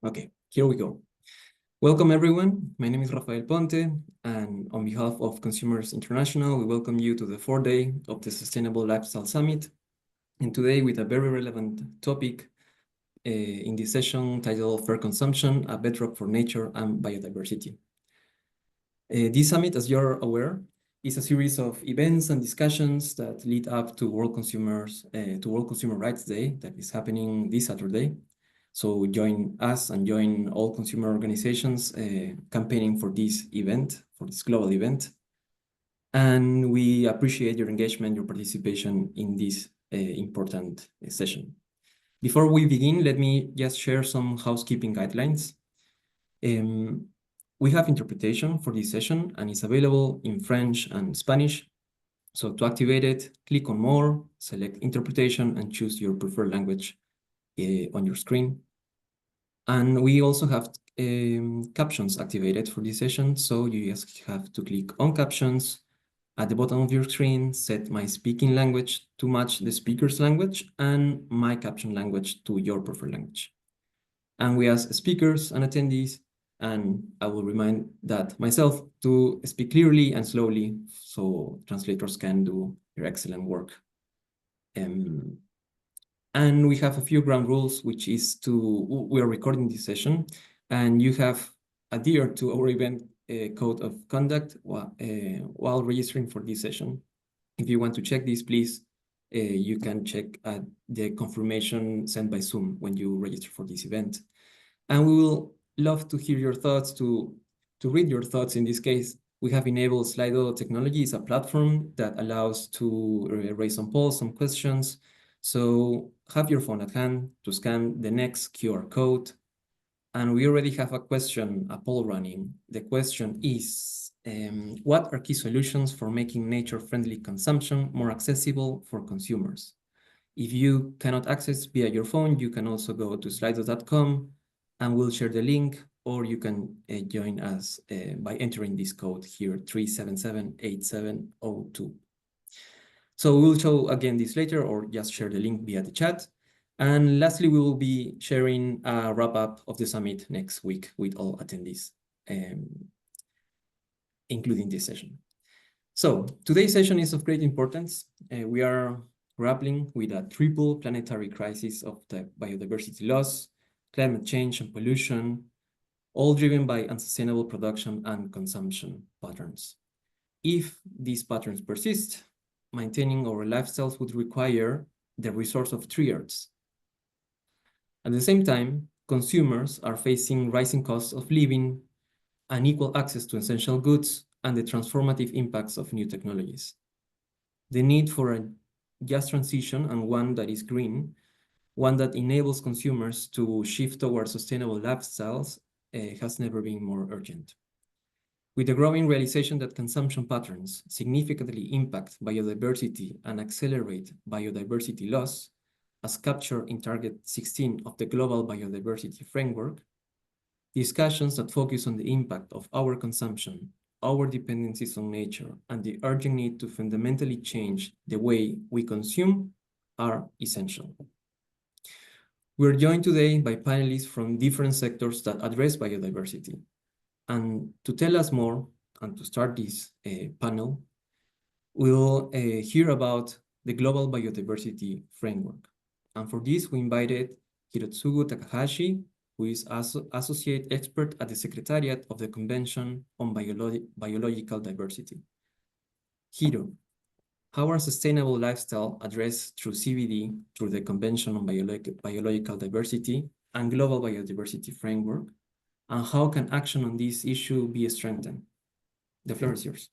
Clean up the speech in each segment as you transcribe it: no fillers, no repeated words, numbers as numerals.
Okay, here we go. Welcome everyone. My name is Rafael Ponte, and on behalf of Consumers International, we welcome you to the 4th day of the Sustainable Lifestyle Summit. And today with a very relevant topic in this session titled Fair Consumption, a Bedrock for Nature and Biodiversity. This summit, as you're aware, is a series of events and discussions that lead up to World Consumer Rights Day that is happening this Saturday. So join us and join all consumer organizations campaigning for this event, for this global event. And we appreciate your engagement, your participation in this important session. Before we begin, let me just share some housekeeping guidelines. We have interpretation for this session and it's available in French and Spanish. So to activate it, click on More, select Interpretation and choose your preferred language on your screen. And we also have captions activated for this session. So you just have to click on Captions at the bottom of your screen, set my speaking language to match the speaker's language and my caption language to your preferred language. And we ask speakers and attendees, and I will remind that myself, to speak clearly and slowly so translators can do their excellent work. And we have a few ground rules, which is we are recording this session, and you have adhered to our event code of conduct while registering for this session. If you want to check this, please, you can check the confirmation sent by Zoom when you register for this event. And we will love to hear your thoughts, to read your thoughts. In this case, we have enabled Slido technology. It's a platform that allows to raise some polls, some questions. So have your phone at hand to scan the next QR code. And we already have a poll running. The question is, what are key solutions for making nature-friendly consumption more accessible for consumers? If you cannot access via your phone, you can also go to slido.com and we'll share the link, or you can join us by entering this code here, 3778702. So we'll show again this later, or just share the link via the chat. And lastly, we will be sharing a wrap-up of the summit next week with all attendees, including this session. So today's session is of great importance. We are grappling with a triple planetary crisis of the biodiversity loss, climate change, and pollution, all driven by unsustainable production and consumption patterns. If these patterns persist, maintaining our lifestyles would require the resource of 3 Earths. At the same time, consumers are facing rising costs of living, unequal access to essential goods, and the transformative impacts of new technologies. The need for a just transition, and one that is green, one that enables consumers to shift towards sustainable lifestyles, has never been more urgent. With the growing realization that consumption patterns significantly impact biodiversity and accelerate biodiversity loss, as captured in Target 16 of the Global Biodiversity Framework, discussions that focus on the impact of our consumption, our dependencies on nature, and the urgent need to fundamentally change the way we consume are essential. We're joined today by panelists from different sectors that address biodiversity. And to tell us more, and to start this panel, we'll hear about the Global Biodiversity Framework. And for this, we invited Hirotsugu Takahashi, who is Associate Expert at the Secretariat of the Convention on Biological Diversity. Hiro, how are sustainable lifestyle addressed through CBD, through the Convention on Biological Diversity and Global Biodiversity Framework? And how can action on this issue be strengthened? The floor is yours.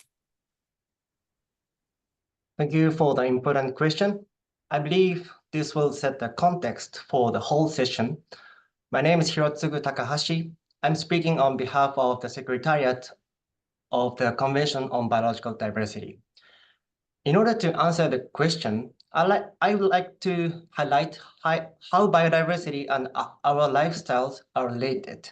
Thank you for the important question. I believe this will set the context for the whole session. My name is Hirotsugu Takahashi. I'm speaking on behalf of the Secretariat of the Convention on Biological Diversity. In order to answer the question, I would like to highlight how biodiversity and our lifestyles are related.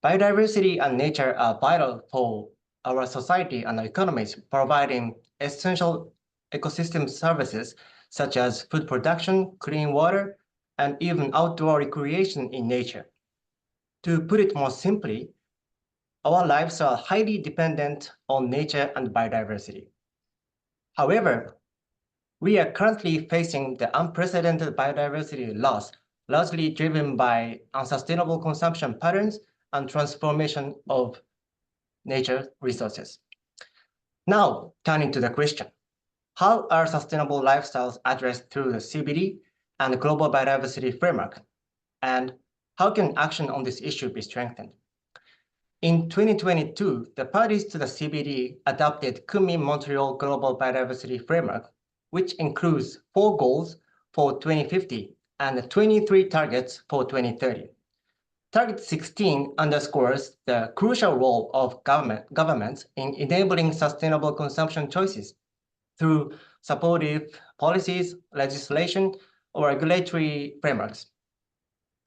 Biodiversity and nature are vital for our society and economies, providing essential ecosystem services such as food production, clean water, and even outdoor recreation in nature. To put it more simply, our lives are highly dependent on nature and biodiversity. However, we are currently facing the unprecedented biodiversity loss, largely driven by unsustainable consumption patterns and transformation of nature resources. Now, turning to the question, how are sustainable lifestyles addressed through the CBD and global biodiversity framework? And how can action on this issue be strengthened? In 2022, the parties to the CBD adopted Kunming-Montreal Global Biodiversity Framework, which includes 4 goals for 2050 and 23 targets for 2030. Target 16 underscores the crucial role of governments in enabling sustainable consumption choices through supportive policies, legislation, or regulatory frameworks.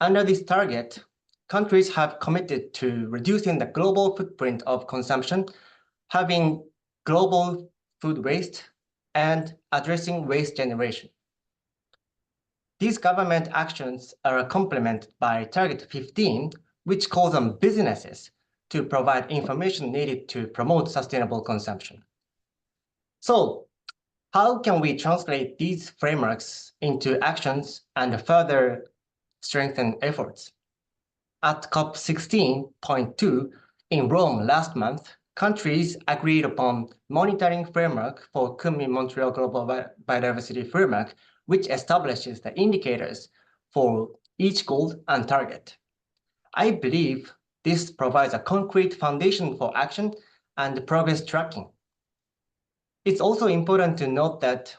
Under this target, countries have committed to reducing the global footprint of consumption, having global food waste, and addressing waste generation. These government actions are complemented by Target 15, which calls on businesses to provide information needed to promote sustainable consumption. So, how can we translate these frameworks into actions and further strengthen efforts? At COP16.2 in Rome last month, countries agreed upon monitoring framework for Kunming-Montreal Global Biodiversity Framework, which establishes the indicators for each goal and target. I believe this provides a concrete foundation for action and progress tracking. It's also important to note that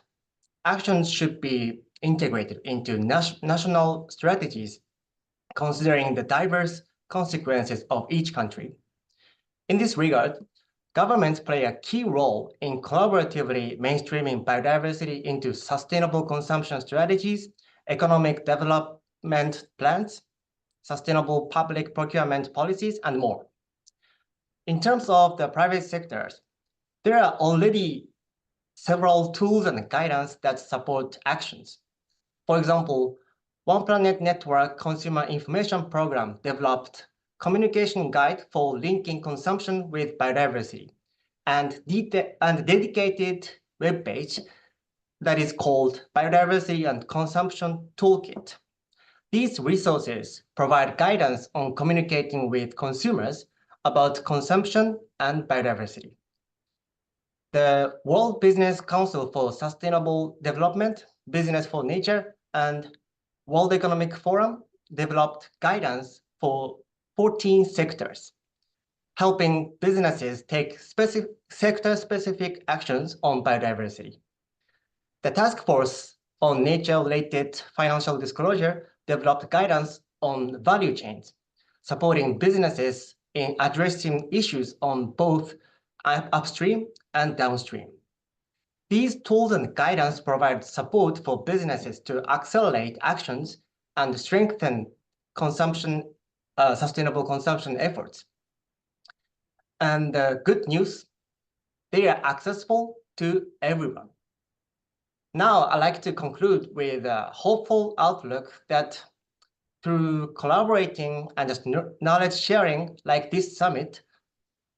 actions should be integrated into national strategies, considering the diverse consequences of each country. In this regard, governments play a key role in collaboratively mainstreaming biodiversity into sustainable consumption strategies, economic development plans, sustainable public procurement policies, and more. In terms of the private sectors, there are already several tools and guidance that support actions. For example, One Planet Network Consumer Information Program developed communication guide for linking consumption with biodiversity and dedicated webpage that is called Biodiversity and Consumption Toolkit. These resources provide guidance on communicating with consumers about consumption and biodiversity. The World Business Council for Sustainable Development, Business for Nature, and World Economic Forum developed guidance for 14 sectors, helping businesses take sector-specific actions on biodiversity. The Task Force on Nature-related Financial Disclosure developed guidance on value chains, supporting businesses in addressing issues on both upstream and downstream. These tools and guidance provide support for businesses to accelerate actions and strengthen sustainable consumption efforts. And the good news, they are accessible to everyone. Now, I'd like to conclude with a hopeful outlook that through collaborating and knowledge sharing like this summit,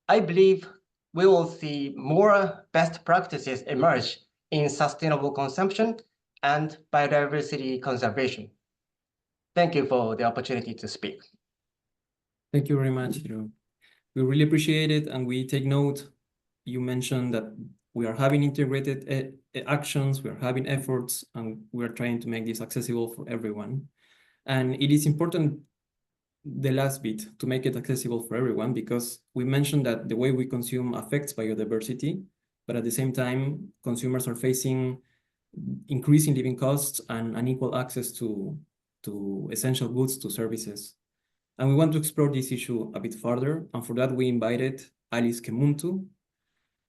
I believe we will see more best practices emerge in sustainable consumption and biodiversity conservation. Thank you for the opportunity to speak. Thank you very much, Hiro. We really appreciate it, and we take note. You mentioned that we are having integrated actions, we are having efforts, and we are trying to make this accessible for everyone. And it is important, the last bit, to make it accessible for everyone, because we mentioned that the way we consume affects biodiversity, but at the same time, consumers are facing increasing living costs and unequal access to essential goods, to services. And we want to explore this issue a bit further, and for that we invited Alice Kemunto,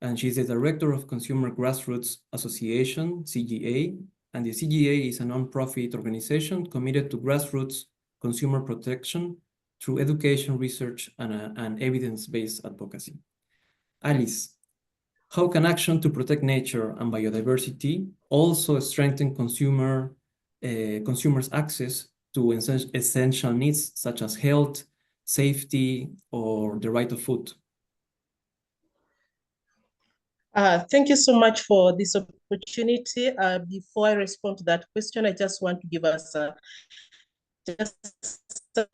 and she's the Director of Consumer Grassroots Association, CGA, and the CGA is a non-profit organization committed to grassroots consumer protection through education, research, and evidence-based advocacy. Alice, how can action to protect nature and biodiversity also strengthen consumers' access to essential needs such as health, safety, or the right of food? Thank you so much for this opportunity. Before I respond to that question, I just want to give us just a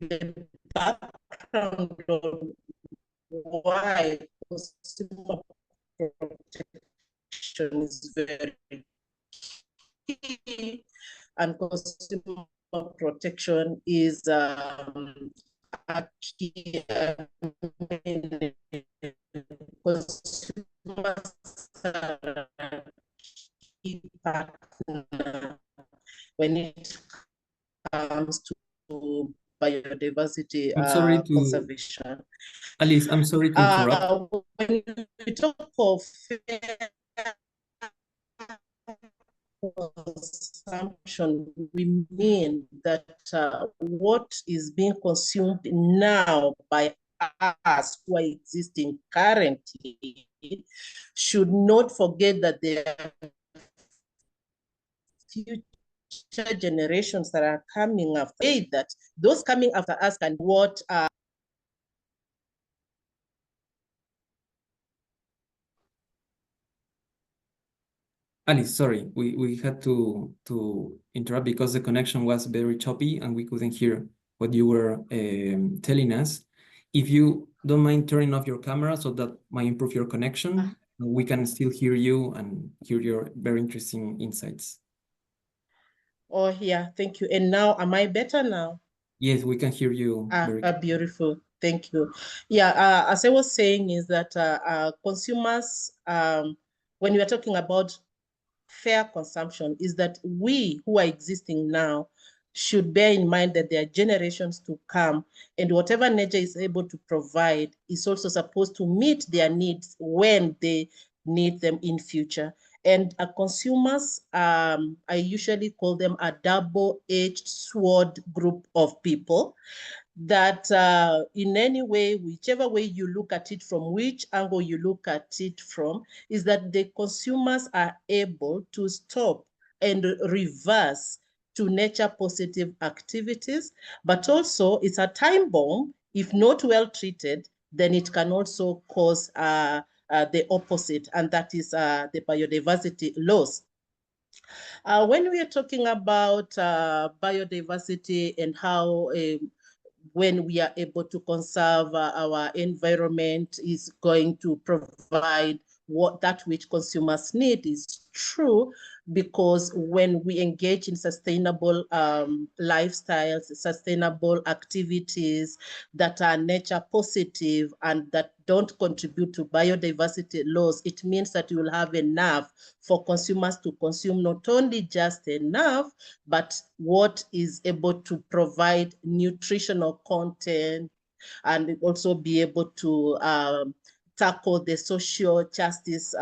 the background on why consumer protection is very key, and consumer protection is a key consumers are a key partner when it comes to biodiversity I'm sorry to conservation. Alice, I'm sorry to interrupt. When we talk of fair consumption, we mean that what is being consumed now by us who are existing currently should not forget that there are future generations that are coming after that. Those coming after us can what Alice, sorry, we had to interrupt because the connection was very choppy and we couldn't hear what you were telling us. If you don't mind turning off your camera so that might improve your connection, we can still hear you and hear your very interesting insights. Oh, yeah, thank you. And now, am I better now? Yes, we can hear you. Beautiful. Thank you. Yeah, as I was saying is that consumers, when we are talking about fair consumption, is that we who are existing now should bear in mind that there are generations to come, and whatever nature is able to provide is also supposed to meet their needs when they need them in future. And consumers, I usually call them a double-edged sword group of people that in any way, whichever way you look at it, from which angle you look at it from, is that the consumers are able to stop and reverse to nature positive activities, but also it's a time bomb. If not well treated, then it can also cause the opposite, and that is the biodiversity loss. When we are talking about biodiversity and how when we are able to conserve our environment is going to provide that which consumers need is true, because when we engage in sustainable lifestyles, sustainable activities that are nature positive and that don't contribute to biodiversity loss, it means that you will have enough for consumers to consume, not only just enough, but what is able to provide nutritional content and also be able to tackle the social justice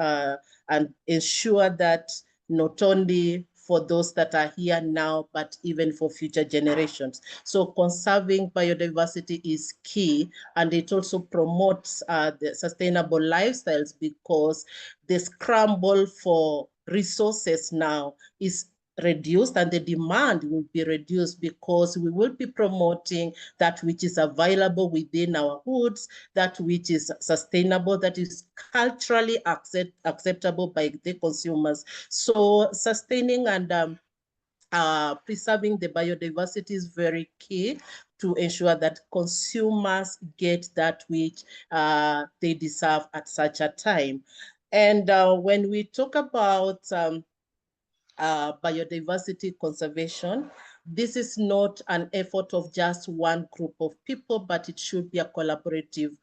and ensure that not only for those that are here now, but even for future generations. So conserving biodiversity is key, and it also promotes the sustainable lifestyles, because the scramble for resources now is reduced and the demand will be reduced, because we will be promoting that which is available within our hoods, that which is sustainable, that is culturally acceptable by the consumers. So sustaining and preserving the biodiversity is very key to ensure that consumers get that which they deserve at such a time. And when we talk about biodiversity conservation, this is not an effort of just one group of people, but it should be a collaborative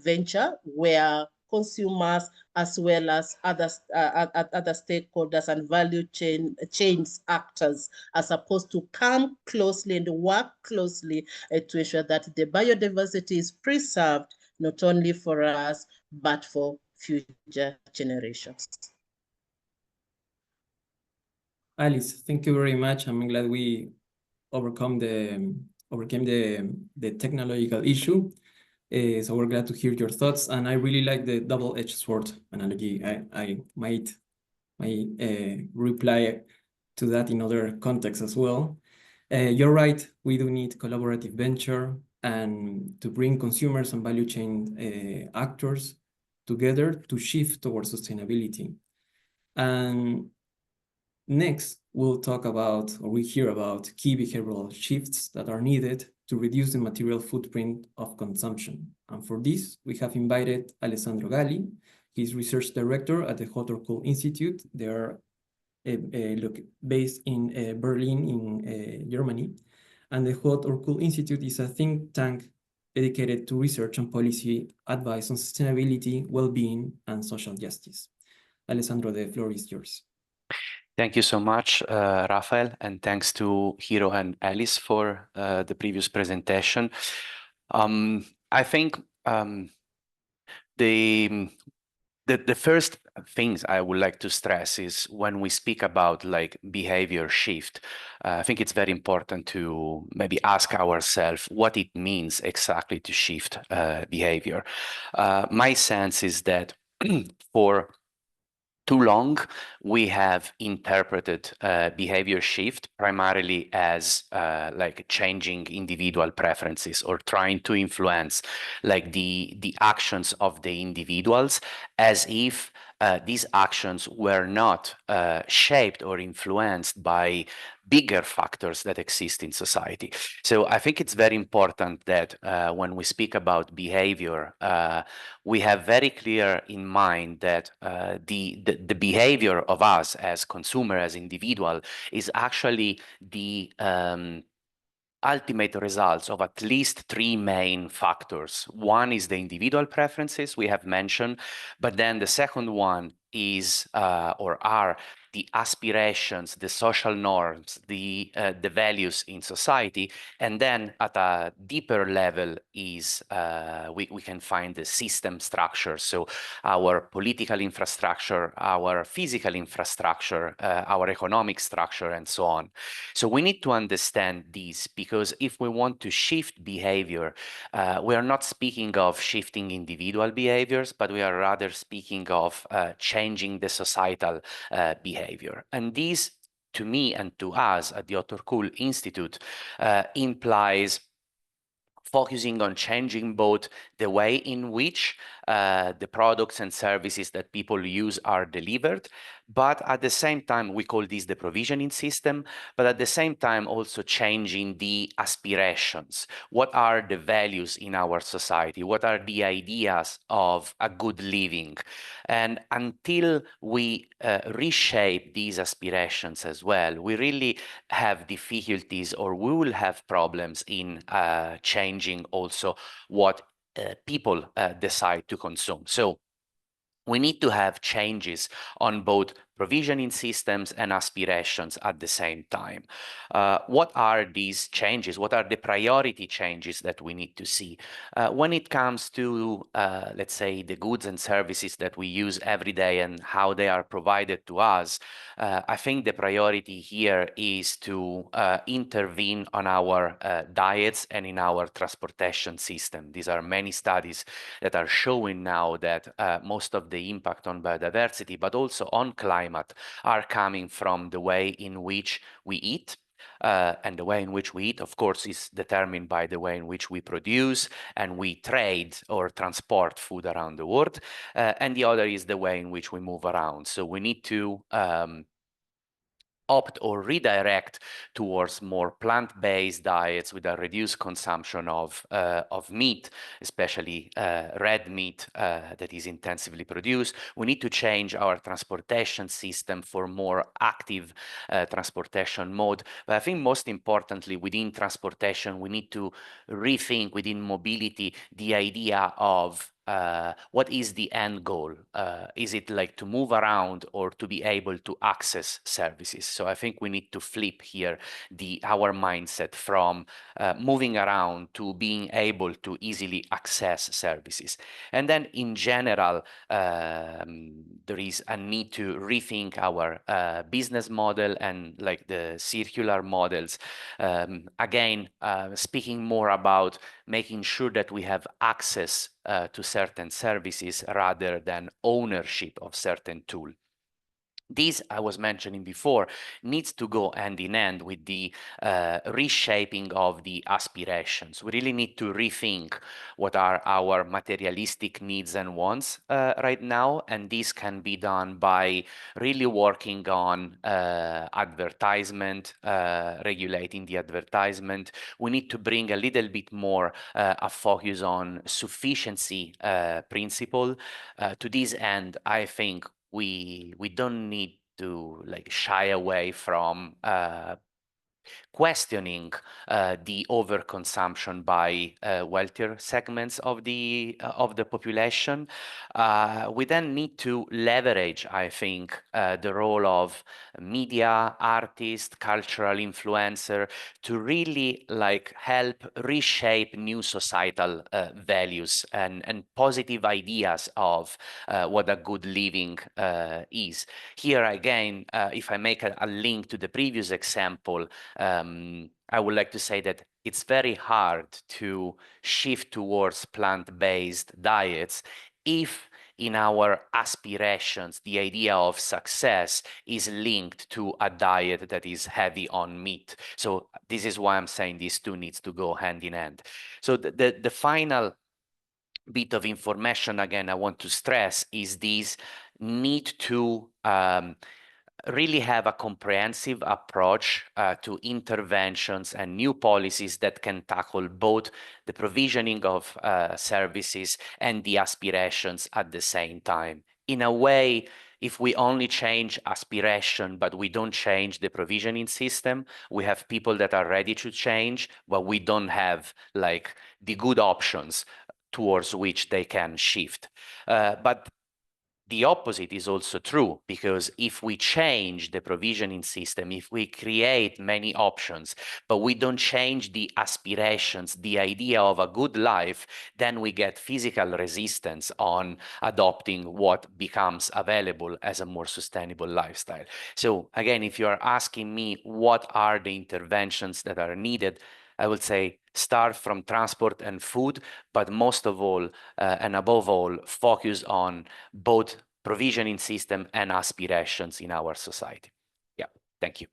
venture where consumers as well as other stakeholders and value chains actors are supposed to come closely and work closely to ensure that the biodiversity is preserved, not only for us, but for future generations. Alice, thank you very much. I'm glad we overcame the technological issue. So we're glad to hear your thoughts, and I really like the double-edged sword analogy. I might might reply to that in other contexts as well. You're right, we do need collaborative venture and to bring consumers and value chain actors together to shift towards sustainability. And next, we'll talk about, or we hear about key behavioral shifts that are needed to reduce the material footprint of consumption. And for this, we have invited Alessandro Galli. He's research director at the Hot or Cool Institute. They are based in Berlin, in Germany. And the Hot or Cool Institute is a think tank dedicated to research and policy advice on sustainability, well-being, and social justice. Alessandro, the floor is yours. Thank you so much, Rafael, and thanks to Hiro and Alice for the previous presentation. I think the first things I would like to stress is when we speak about like behavior shift, I think it's very important to maybe ask ourselves what it means exactly to shift behavior. My sense is that for too long, we have interpreted behavior shift primarily as like changing individual preferences or trying to influence like the actions of the individuals, as if these actions were not shaped or influenced by bigger factors that exist in society. So I think it's very important that when we speak about behavior, we have very clear in mind that the behavior of us as consumer, as individual, is actually the ultimate results of at least three main factors. One is the individual preferences we have mentioned, but then the second one is or are the aspirations, the social norms, the values in society, and then at a deeper level is we can find the system structure, so our political infrastructure, our physical infrastructure, our economic structure, and so on. So we need to understand these, because if we want to shift behavior, we are not speaking of shifting individual behaviors, but we are rather speaking of changing the societal behavior. And this, to me and to us at the Hot or Cool Institute, implies focusing on changing both the way in which the products and services that people use are delivered, but at the same time, we call this the provisioning system, but at the same time also changing the aspirations. What are the values in our society? What are the ideas of a good living? And until we reshape these aspirations as well, we really have difficulties, or we will have problems in changing also what people decide to consume. So we need to have changes on both provisioning systems and aspirations at the same time. What are these changes? What are the priority changes that we need to see? When it comes to, let's say, the goods and services that we use every day and how they are provided to us, I think the priority here is to intervene on our diets and in our transportation system. These are many studies that are showing now that most of the impact on biodiversity, but also on climate, are coming from the way in which we eat. And the way in which we eat, of course, is determined by the way in which we produce and we trade or transport food around the world. And the other is the way in which we move around. So we need to opt or redirect towards more plant-based diets with a reduced consumption of meat, especially red meat that is intensively produced. We need to change our transportation system for more active transportation mode. But I think most importantly, within transportation, we need to rethink within mobility the idea of what is the end goal? Is it like to move around or to be able to access services? So I think we need to flip here our mindset from moving around to being able to easily access services. And then in general, there is a need to rethink our business model and like the circular models. Again, speaking more about making sure that we have access to certain services rather than ownership of certain tool. This, I was mentioning before, needs to go hand in hand with the reshaping of the aspirations. We really need to rethink what are our materialistic needs and wants right now, and this can be done by really working on advertisement, regulating the advertisement. We need to bring a little bit more a focus on sufficiency principle. To this end, I think we don't need to like shy away from questioning the overconsumption by wealthier segments of the population. We then need to leverage, I think, the role of media, artists, cultural influencer to really like help reshape new societal values and positive ideas of what a good living is. Here again, if I make a link to the previous example, I would like to say that it's very hard to shift towards plant-based diets if in our aspirations, the idea of success is linked to a diet that is heavy on meat. So this is why I'm saying these two needs to go hand in hand. So the final bit of information, again, I want to stress is this need to really have a comprehensive approach to interventions and new policies that can tackle both the provisioning of services and the aspirations at the same time. In a way, if we only change aspiration, but we don't change the provisioning system, we have people that are ready to change, but we don't have like the good options towards which they can shift. But the opposite is also true, because if we change the provisioning system, if we create many options, but we don't change the aspirations, the idea of a good life, then we get physical resistance on adopting what becomes available as a more sustainable lifestyle. So again, if you are asking me what are the interventions that are needed, I would say start from transport and food, but most of all and above all, focus on both provisioning system and aspirations in our society. Yeah, thank you.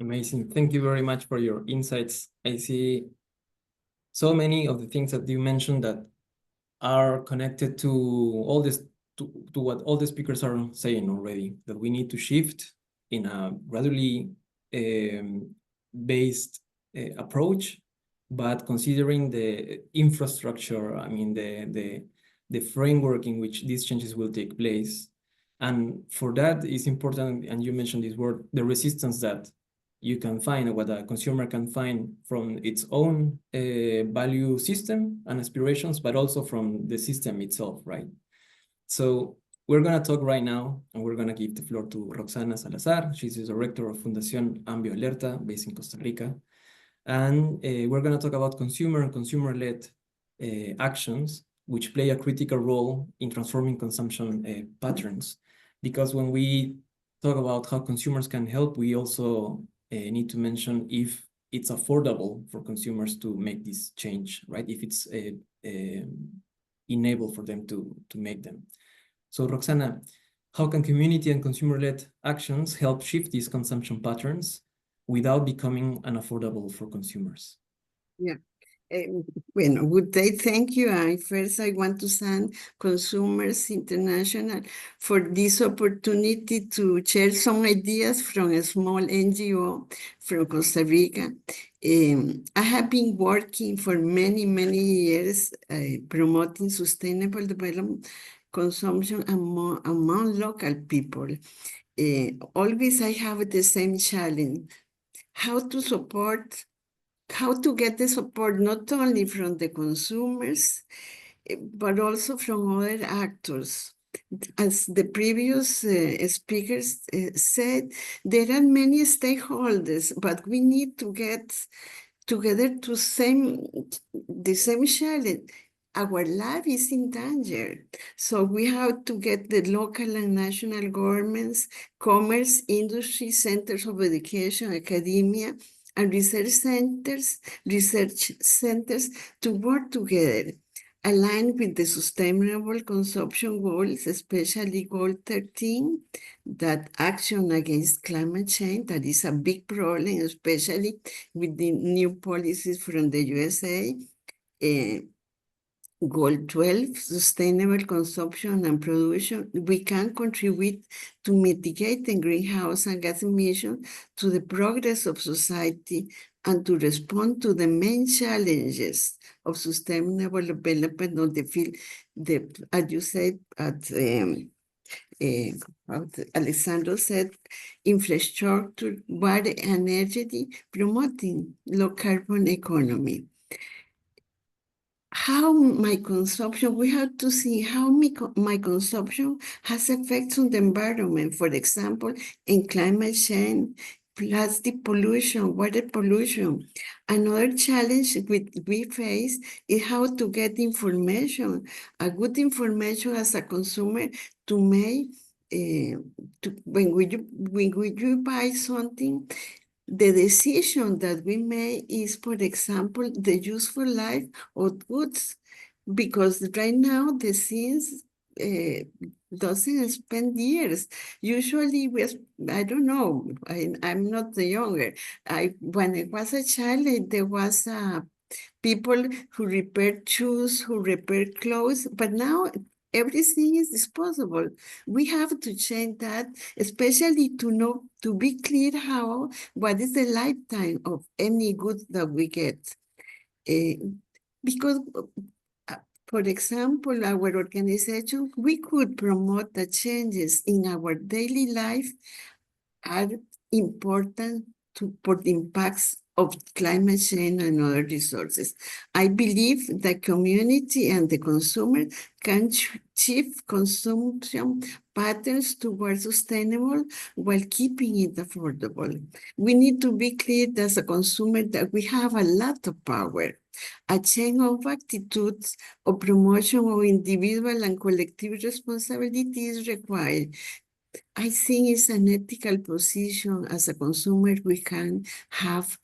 Amazing. Thank you very much for your insights. I see so many of the things that you mentioned that are connected to all this, to what all the speakers are saying already, that we need to shift in a gradually based approach, but considering the infrastructure, I mean, the framework in which these changes will take place. And for that, it's important, and you mentioned this word, the resistance that you can find, what a consumer can find from its own value system and aspirations, but also from the system itself, right? So we're going to talk right now, and we're going to give the floor to Roxana Salazar. She's the director of Fundación Ambio Alerta, based in Costa Rica. And we're going to talk about consumer and consumer-led actions, which play a critical role in transforming consumption patterns. Because when we talk about how consumers can help, we also need to mention if it's affordable for consumers to make this change, right? If it's enabled for them to make them. So Roxana, how can community and consumer-led actions help shift these consumption patterns without becoming unaffordable for consumers? Yeah. Bueno, good day. Thank you. First, I want to thank Consumers International for this opportunity to share some ideas from a small NGO from Costa Rica. I have been working for many, many years promoting sustainable development consumption among local people. Always I have the same challenge, how to get the support not only from the consumers, but also from other actors. As the previous speakers said, there are many stakeholders, but we need to get together to the same challenge. Our life is in danger. So we have to get the local and national governments, commerce, industry, centers of education, academia, and research centers to work together. aligned with the sustainable consumption goals, especially goal 13, that action against climate change, that is a big problem, especially with the new policies from the USA. Goal 12, sustainable consumption and production, we can contribute to mitigating greenhouse gas emissions to the progress of society and to respond to the main challenges of sustainable development on the field, as you said, Alessandro said, infrastructure, water, energy, promoting low carbon economy. How my consumption, we have to see how my consumption has effects on the environment, for example, in climate change, plastic pollution, water pollution. Another challenge we face is how to get information, good information as a consumer to make, when you buy something, the decision that we make is, for example, the useful life of goods, because right now the science doesn't spend years. Usually, I don't know, I'm not the younger. When I was a child, there was people who repaired shoes, who repaired clothes, but now everything is disposable. We have to change that, especially to be clear what is the lifetime of any good that we get. Because, for example, our organization, we could promote the changes in our daily life are important for the impacts of climate change and other resources. I believe the community and the consumer can shift consumption patterns towards sustainable while keeping it affordable. We need to be clear as a consumer that we have a lot of power. A change of attitudes of promotion of individual and collective responsibility is required. I think it's an ethical position as a consumer we can have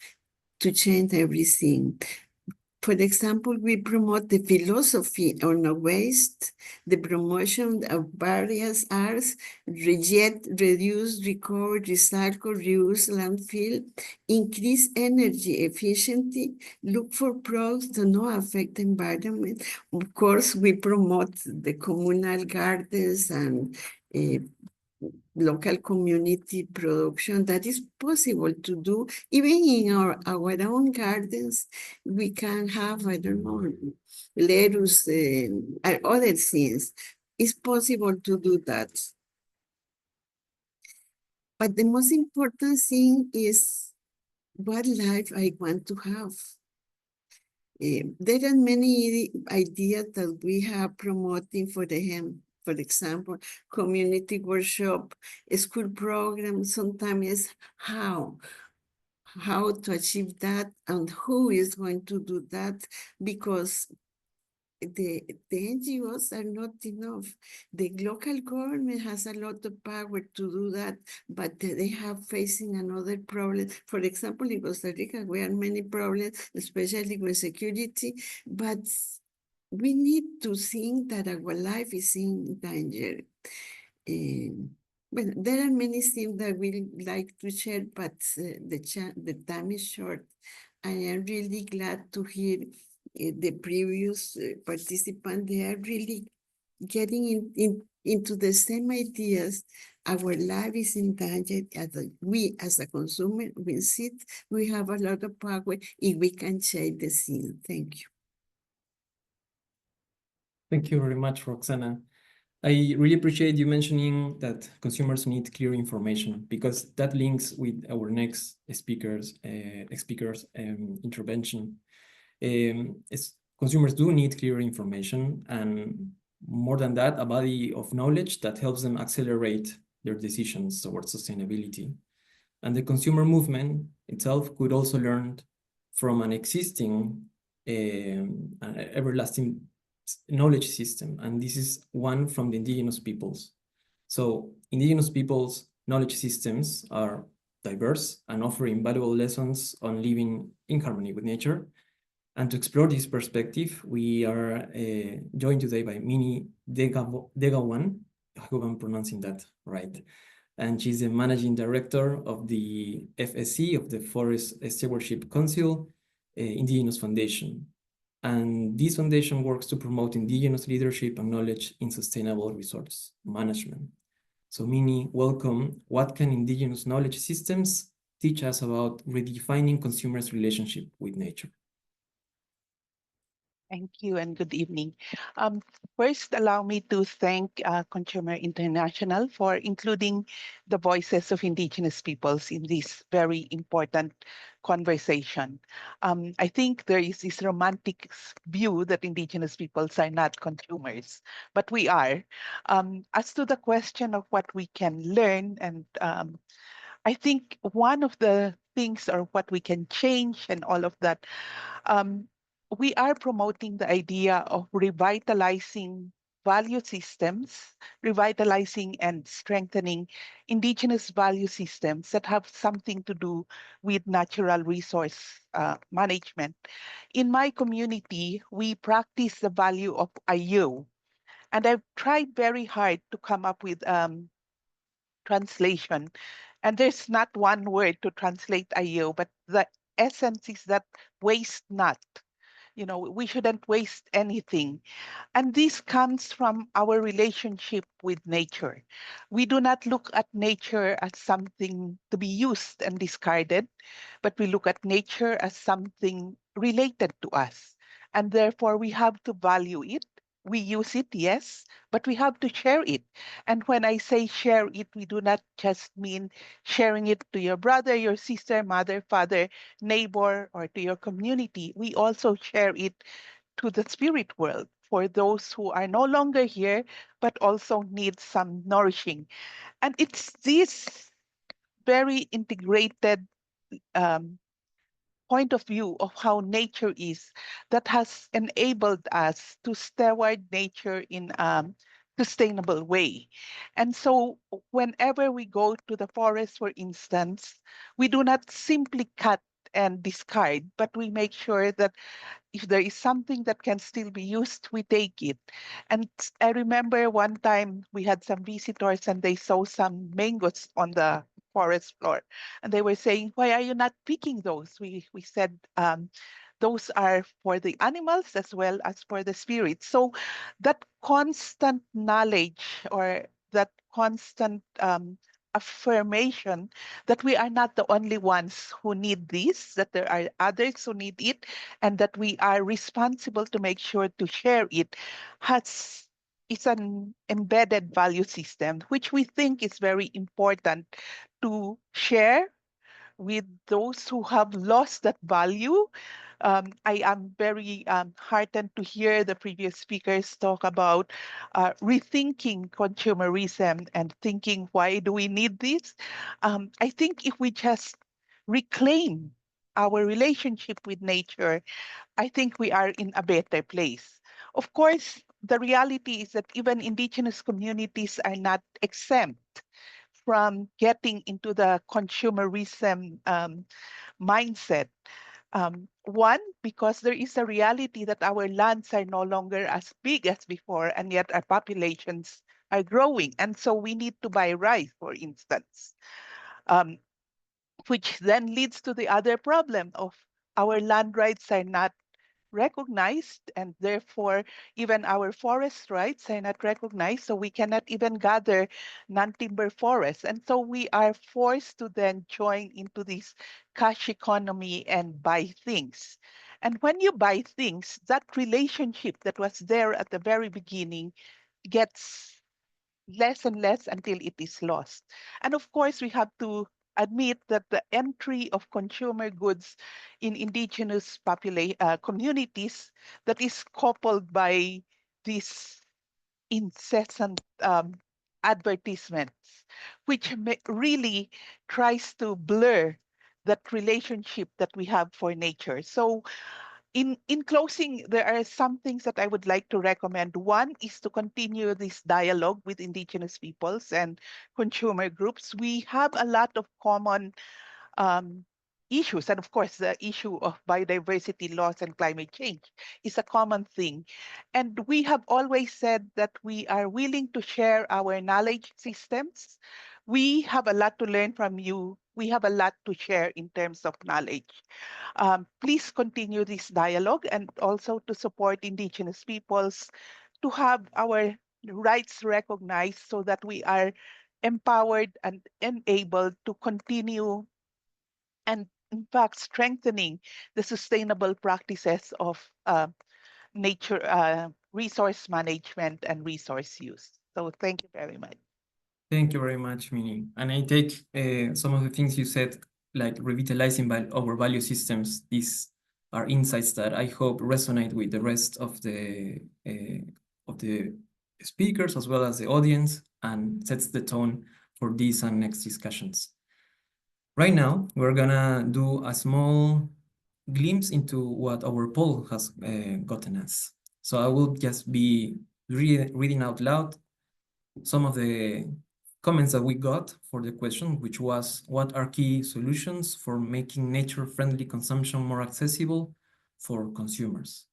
to change everything. For example, we promote the philosophy on no waste, the promotion of various arts, reject, reduce, recover, recycle, reuse, landfill, increase energy efficiency, look for products that don't affect the environment. Of course, we promote the communal gardens and local community production that is possible to do. Even in our own gardens, we can have, I don't know, lettuce and other things. It's possible to do that. But the most important thing is what life I want to have. There are many ideas that we have promoting for them. For example, community workshop, school program, sometimes how to achieve that and who is going to do that, because the NGOs are not enough. The local government has a lot of power to do that, but they have facing another problem. For example, in Costa Rica, we have many problems, especially with security, but we need to think that our life is in danger. Well, there are many things that we like to share, but the time is short. I am really glad to hear the previous participants. They are really getting into the same ideas. Our life is in danger. We, as a consumer, we have a lot of power if we can change the scene. Thank you. Thank you very much, Roxana. I really appreciate you mentioning that consumers need clear information, because that links with our next speaker's intervention. Consumers do need clear information, and more than that, a body of knowledge that helps them accelerate their decisions towards sustainability. And the consumer movement itself could also learn from an existing everlasting knowledge system, and this is one from the indigenous peoples. So indigenous peoples' knowledge systems are diverse and offer invaluable lessons on living in harmony with nature. And to explore this perspective, we are joined today by Minnie Degawan. I hope I'm pronouncing that right. And she's the managing director of the FSC, of the Forest Stewardship Council, Indigenous Foundation. And this foundation works to promote indigenous leadership and knowledge in sustainable resource management. So Minnie, welcome. What can indigenous knowledge systems teach us about redefining consumers' relationship with nature? Thank you and good evening. First, allow me to thank Consumer International for including the voices of indigenous peoples in this very important conversation. I think there is this romantic view that indigenous peoples are not consumers, but we are. As to the question of what we can learn, and I think one of the things or what we can change and all of that, we are promoting the idea of revitalizing value systems, revitalizing and strengthening indigenous value systems that have something to do with natural resource management. In my community, we practice the value of ayo, and I've tried very hard to come up with translation. And there's not one word to translate ayo, but the essence is that waste not. You know, we shouldn't waste anything. And this comes from our relationship with nature. We do not look at nature as something to be used and discarded, but we look at nature as something related to us. And therefore, we have to value it. We use it, yes, but we have to share it. And when I say share it, we do not just mean sharing it to your brother, your sister, mother, father, neighbor, or to your community. We also share it to the spirit world for those who are no longer here, but also need some nourishing. And it's this very integrated point of view of how nature is that has enabled us to steward nature in a sustainable way. And so whenever we go to the forest, for instance, we do not simply cut and discard, but we make sure that if there is something that can still be used, we take it. And I remember one time we had some visitors and they saw some mangoes on the forest floor. And they were saying, why are you not picking those? We said, those are for the animals as well as for the spirits. So that constant knowledge or that constant affirmation that we are not the only ones who need this, that there are others who need it, and that we are responsible to make sure to share it, it's an embedded value system, which we think is very important to share with those who have lost that value. I am very heartened to hear the previous speakers talk about rethinking consumerism and thinking, why do we need this? I think if we just reclaim our relationship with nature, I think we are in a better place. Of course, the reality is that even indigenous communities are not exempt from getting into the consumerism mindset. One, because there is a reality that our lands are no longer as big as before, and yet our populations are growing. And so we need to buy rice, for instance, which then leads to the other problem of our land rights are not recognized, and therefore even our forest rights are not recognized, so we cannot even gather non-timber forests. And so we are forced to then join into this cash economy and buy things. And when you buy things, that relationship that was there at the very beginning gets less and less until it is lost. And of course, we have to admit that the entry of consumer goods in indigenous communities that is coupled by these incessant advertisements, which really tries to blur that relationship that we have for nature. So in closing, there are some things that I would like to recommend. One is to continue this dialogue with indigenous peoples and consumer groups. We have a lot of common issues. And of course, the issue of biodiversity loss and climate change is a common thing. And we have always said that we are willing to share our knowledge systems. We have a lot to learn from you. We have a lot to share in terms of knowledge. Please continue this dialogue and also to support Indigenous peoples to have our rights recognized so that we are empowered and enabled to continue and in fact strengthening the sustainable practices of nature resource management and resource use. So thank you very much. Thank you very much, Minnie. And I take some of the things you said, like revitalizing our value systems. These are insights that I hope resonate with the rest of the speakers as well as the audience, and sets the tone for these and next discussions. Right now, we're gonna do a small glimpse into what our poll has gotten us. So I will just be reading out loud some of the comments that we got for the question, which was, what are key solutions for making nature-friendly consumption more accessible for consumers?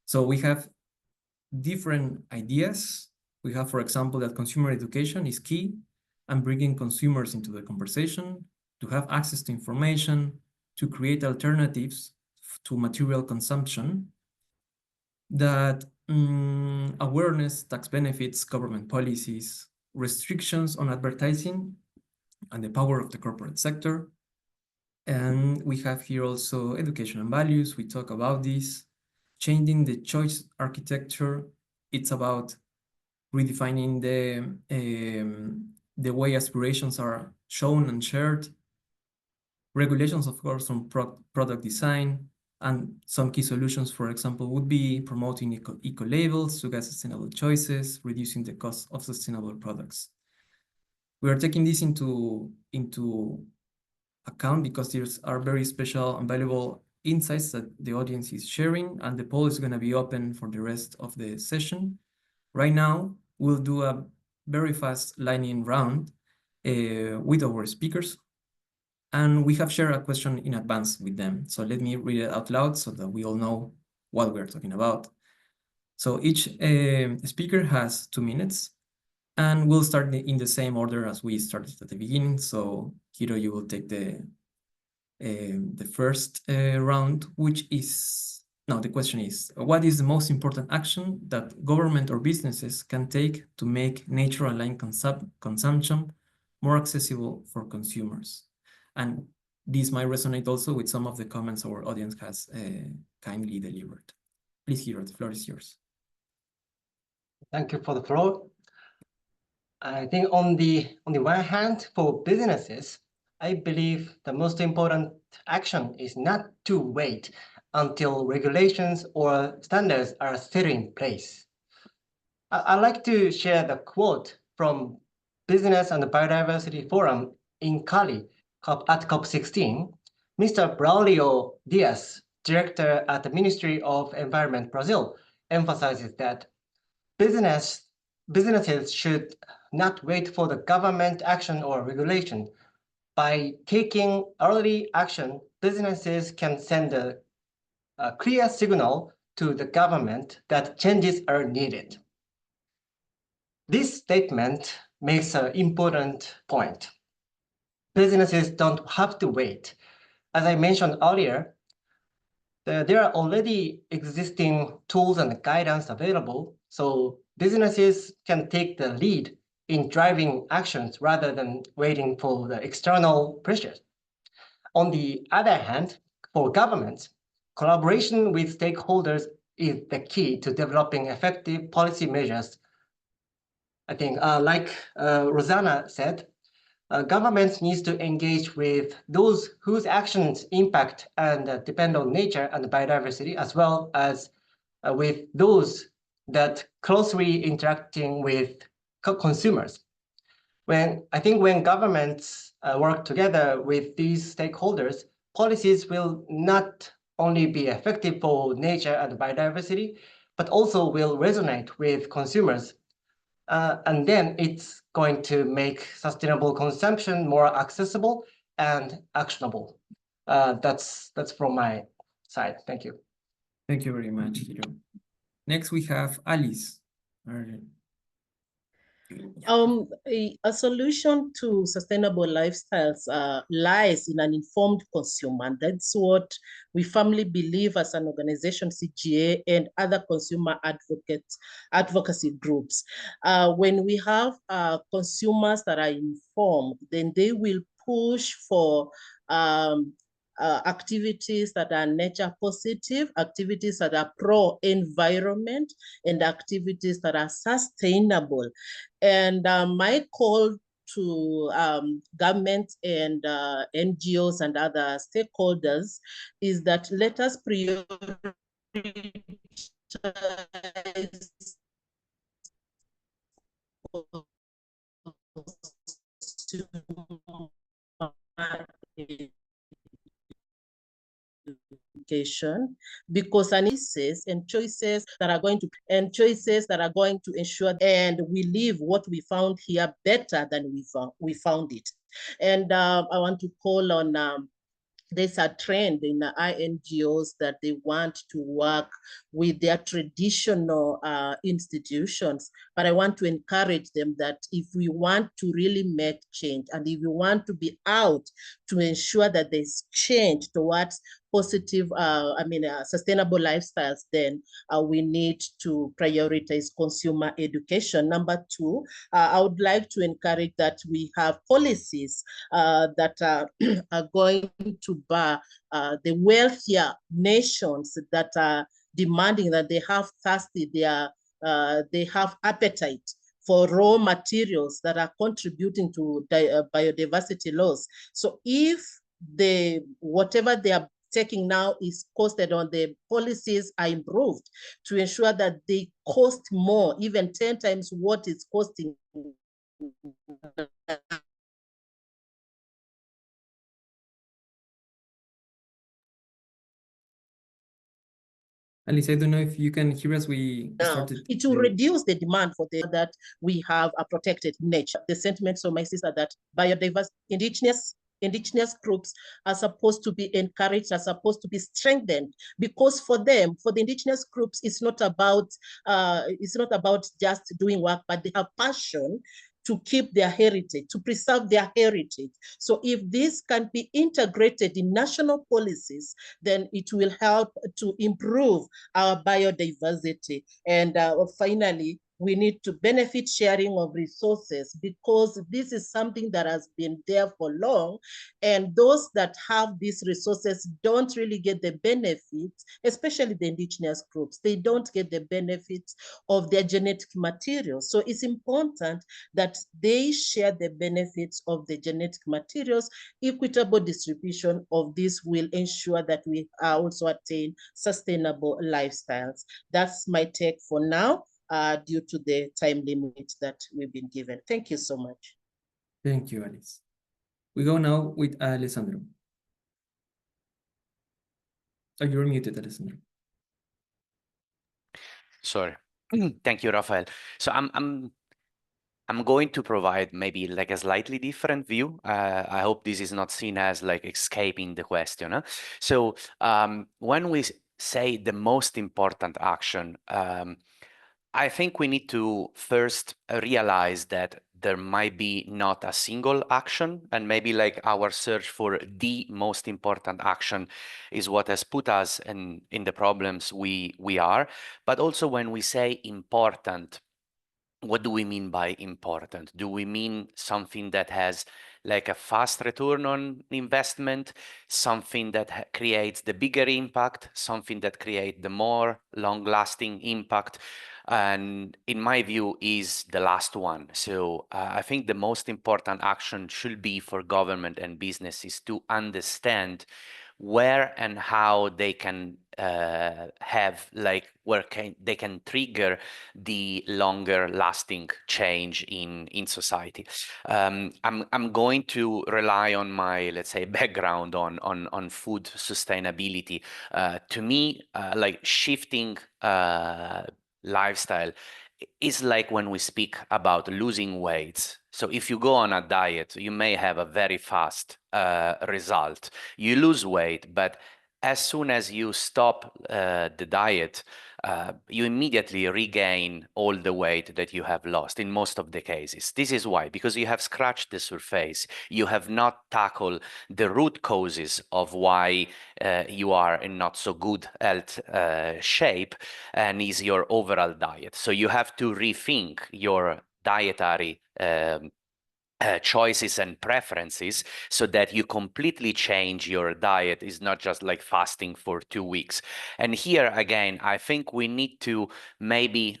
So we have different ideas. We have, for example, that consumer education is key and bringing consumers into the conversation, to have access to information, to create alternatives to material consumption, that awareness, tax benefits, government policies, restrictions on advertising, and the power of the corporate sector. And we have here also education and values. We talk about this. Changing the choice architecture. It's about redefining the way aspirations are shown and shared. Regulations, of course, on product design, and some key solutions, for example, would be promoting eco labels to get sustainable choices, reducing the cost of sustainable products. We are taking this into account because there are very special and valuable insights that the audience is sharing, and the poll is going to be open for the rest of the session. Right now, we'll do a very fast lightning round with our speakers. And we have shared a question in advance with them. So let me read it out loud so that we all know what we're talking about. So each speaker has 2 minutes, and we'll start in the same order as we started at the beginning. So Hiro, you will take the first round, which is, now the question is, what is the most important action that government or businesses can take to make nature-aligned consumption more accessible for consumers? And this might resonate also with some of the comments our audience has kindly delivered. Please, Hiro, the floor is yours. Thank you for the floor. I think on the one hand, for businesses, I believe the most important action is not to wait until regulations or standards are set in place. I'd like to share the quote from Business and Biodiversity Forum in Cali at COP16. Mr. Braulio Diaz, director at the Ministry of Environment Brazil, emphasizes that businesses should not wait for the government action or regulation. By taking early action, businesses can send a clear signal to the government that changes are needed. This statement makes an important point. Businesses don't have to wait. As I mentioned earlier, there are already existing tools and guidance available, so businesses can take the lead in driving actions rather than waiting for the external pressures. On the other hand, for governments, collaboration with stakeholders is the key to developing effective policy measures. I think, like Roxana said, governments need to engage with those whose actions impact and depend on nature and biodiversity, as well as with those that closely interacting with consumers. When governments work together with these stakeholders, policies will not only be effective for nature and biodiversity, but also will resonate with consumers. And then it's going to make sustainable consumption more accessible and actionable. That's from my side. Thank you. Thank you very much, Hiro. Next, we have Alice. A solution to sustainable lifestyles lies in an informed consumer. And that's what we firmly believe as an organization, CGA, and other consumer advocacy groups. When we have consumers that are informed, then they will push for activities that are nature positive, activities that are pro-environment, and activities that are sustainable. And my call to government and NGOs and other stakeholders is that let us prioritize education, because choices that are going to ensure and we leave what we found here better than we found it. And I want to call on there's a trend in the NGOs that they want to work with their traditional institutions. But I want to encourage them that if we want to really make change and if we want to be out to ensure that there's change towards positive, sustainable lifestyles, then we need to prioritize consumer education. Number two, I would like to encourage that we have policies that are going to bar the wealthier nations that are demanding that they have they have appetite for raw materials that are contributing to biodiversity loss. So if whatever they are taking now is costed on the policies are improved to ensure that they cost more, even 10 times what it's costing. Alice, I don't know if you can hear us. We started. It will reduce the demand for that we have a protected nature. The sentiments of my sister that biodiversity, indigenous groups are supposed to be encouraged, are supposed to be strengthened, because for them, for the indigenous groups, it's not about just doing work, but they have passion to keep their heritage, to preserve their heritage. So if this can be integrated in national policies, then it will help to improve our biodiversity. And finally, we need to benefit sharing of resources, because this is something that has been there for long, and those that have these resources don't really get the benefits, especially the indigenous groups. They don't get the benefits of their genetic materials. So it's important that they share the benefits of the genetic materials. Equitable distribution of this will ensure that we also attain sustainable lifestyles. That's my take for now. Due to the time limit that we've been given. Thank you so much. Thank you, Alice. We go now with Alessandro. Oh, you're muted, Alessandro. Sorry. Thank you, Rafael. So I'm going to provide maybe like a slightly different view. I hope this is not seen as like escaping the question. Huh? So when we say the most important action, I think we need to first realize that there might be not a single action, and maybe like our search for the most important action is what has put us in the problems we are. But also when we say important, what do we mean by important? Do we mean something that has like a fast return on investment, something that creates the bigger impact, something that creates the more long-lasting impact? And in my view is the last one. So I think the most important action should be for government and businesses to understand where and how they can have like they can trigger the longer lasting change in society. I'm going to rely on my, let's say, background on food sustainability. To me, like shifting lifestyle is like when we speak about losing weight. So if you go on a diet, you may have a very fast result. You lose weight, but as soon as you stop the diet, you immediately regain all the weight that you have lost in most of the cases. This is why, because you have scratched the surface. You have not tackled the root causes of why you are in not so good health shape, and is your overall diet. So you have to rethink your dietary choices and preferences so that you completely change your diet. Is not just like fasting for 2 weeks. And here again, I think we need to maybe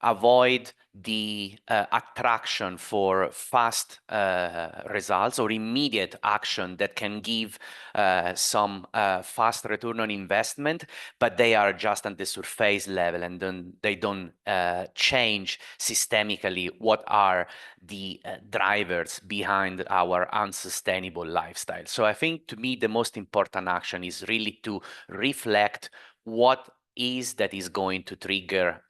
avoid the attraction for fast results or immediate action that can give some fast return on investment, but they are just on the surface level, and then they don't change systemically what are the drivers behind our unsustainable lifestyle. So I think, to me, the most important action is really to reflect what is that is going to trigger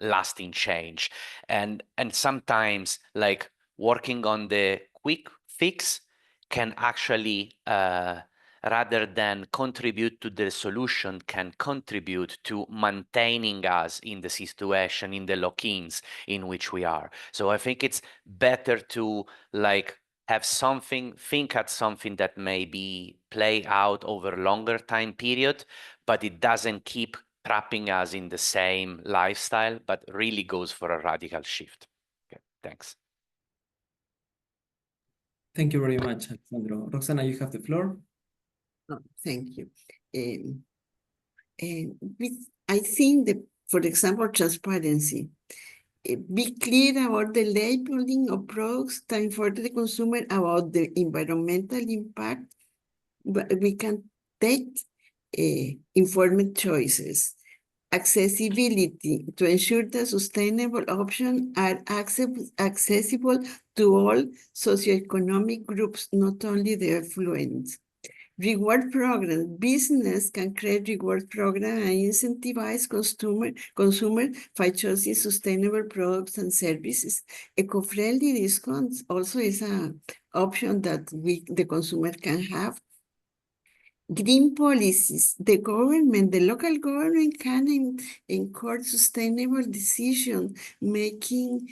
lasting change, and sometimes like working on the quick fix can actually rather than contribute to the solution, can contribute to maintaining us in the situation, in the lock-ins in which we are. So I think it's better to like have something, think at something that may be play out over longer time period, but it doesn't keep trapping us in the same lifestyle, but really goes for a radical shift. Okay, thanks. Thank you very much, Alessandro. Roxana, you have the floor. Oh, thank you. I think that, for example, transparency. Be clear about the labeling of products to inform the consumer about the environmental impact, but we can take informed choices. Accessibility, to ensure that sustainable options are accessible to all socioeconomic groups, not only the affluent. Reward program. Business can create reward program and incentivize consumer by choosing sustainable products and services. Eco-friendly discounts also is an option that the consumer can have. Green policies. The government, the local government can encourage sustainable decision making,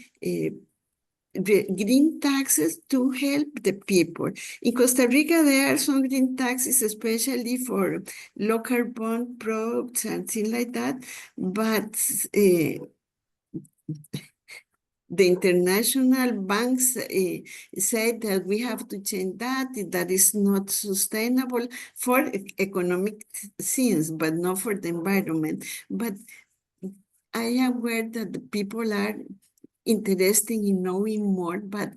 green taxes to help the people. In Costa Rica, there are some green taxes, especially for low carbon products and things like that. But the international banks said that we have to change that is not sustainable for economic sins, but not for the environment. But I am aware that the people are interested in knowing more, but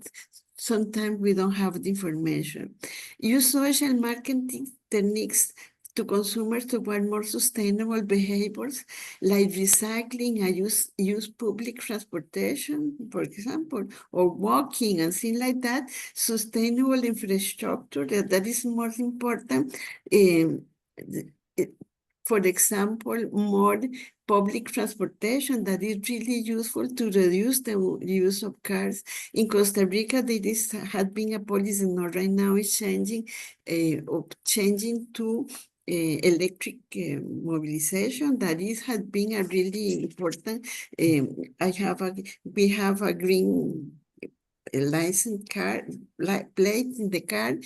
sometimes we don't have the information. Use social marketing techniques to consumers to want more sustainable behaviors, like recycling and use public transportation, for example, or walking and things like that. Sustainable infrastructure, that is more important. For example, more public transportation that is really useful to reduce the use of cars. In Costa Rica, there had been a policy, not right now, is changing to electric mobilization. That has been a really important. We have a green license card plate in the car,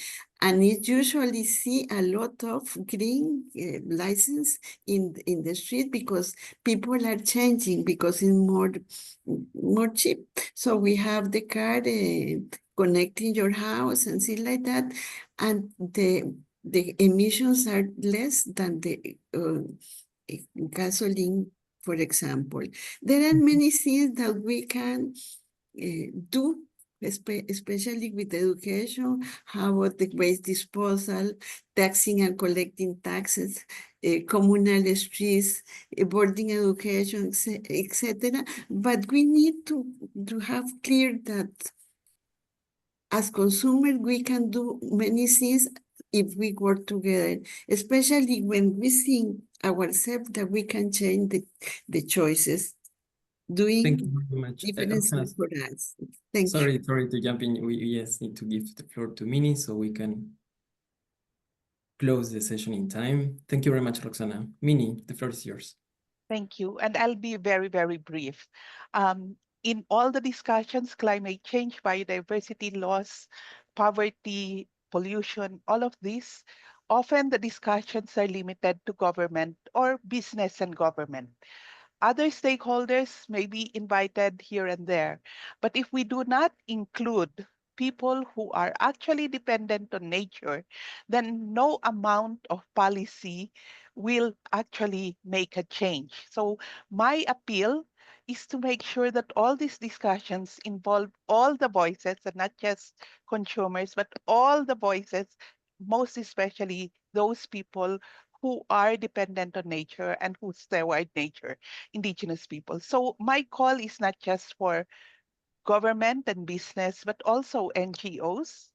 and it usually see a lot of green license in the street because people are changing, because it's more cheap. So we have the car connecting your house and things like that, and the emissions are less than the gasoline, for example. There are many things that we can do, especially with education. How about the waste disposal, taxing and collecting taxes, communal streets, boarding education, etc. But we need to have clear that as consumers, we can do many things if we work together, especially when we think ourselves that we can change the choices. Thank doing you very much. differences for us. Thank you. Sorry to jump in. We just need to give the floor to Minnie so we can close the session in time. Thank you very much, Roxana. Minnie, the floor is yours. Thank you. And I'll be very, very brief. In all the discussions, climate change, biodiversity loss, poverty, pollution, all of this, often the discussions are limited to government or business and government. Other stakeholders may be invited here and there. But if we do not include people who are actually dependent on nature, then no amount of policy will actually make a change. So my appeal is to make sure that all these discussions involve all the voices and not just consumers, but all the voices, most especially those people who are dependent on nature and who steward nature, indigenous people. So my call is not just for government and business, but also NGOs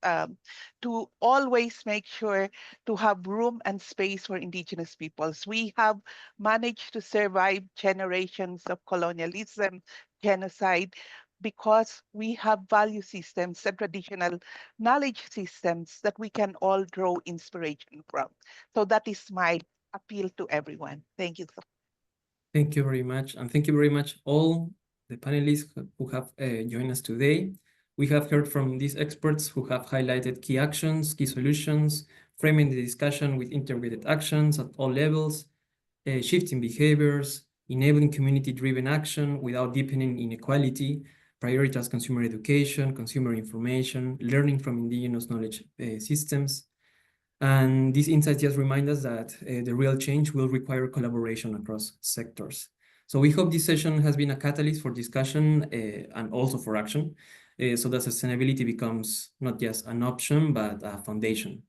to always make sure to have room and space for indigenous peoples. We have managed to survive generations of colonialism, genocide, because we have value systems and traditional knowledge systems that we can all draw inspiration from. So that is my appeal to everyone. Thank you so much. Thank you very much. And thank you very much all the panelists who have joined us today. We have heard from these experts who have highlighted key actions, key solutions, framing the discussion with integrated actions at all levels, shifting behaviors, enabling community-driven action without deepening inequality, prioritize consumer education, consumer information, learning from indigenous knowledge systems. And these insights just remind us that the real change will require collaboration across sectors. So we hope this session has been a catalyst for discussion and also for action, so that sustainability becomes not just an option, but a foundation.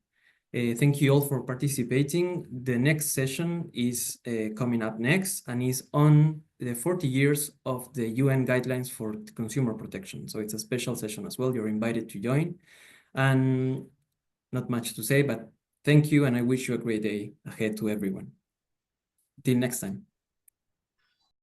Thank you all for participating. The next session is coming up next and is on the 40 years of the UN guidelines for consumer protection. So it's a special session as well. You're invited to join. And not much to say, but thank you, and I wish you a great day ahead to everyone. Till next time.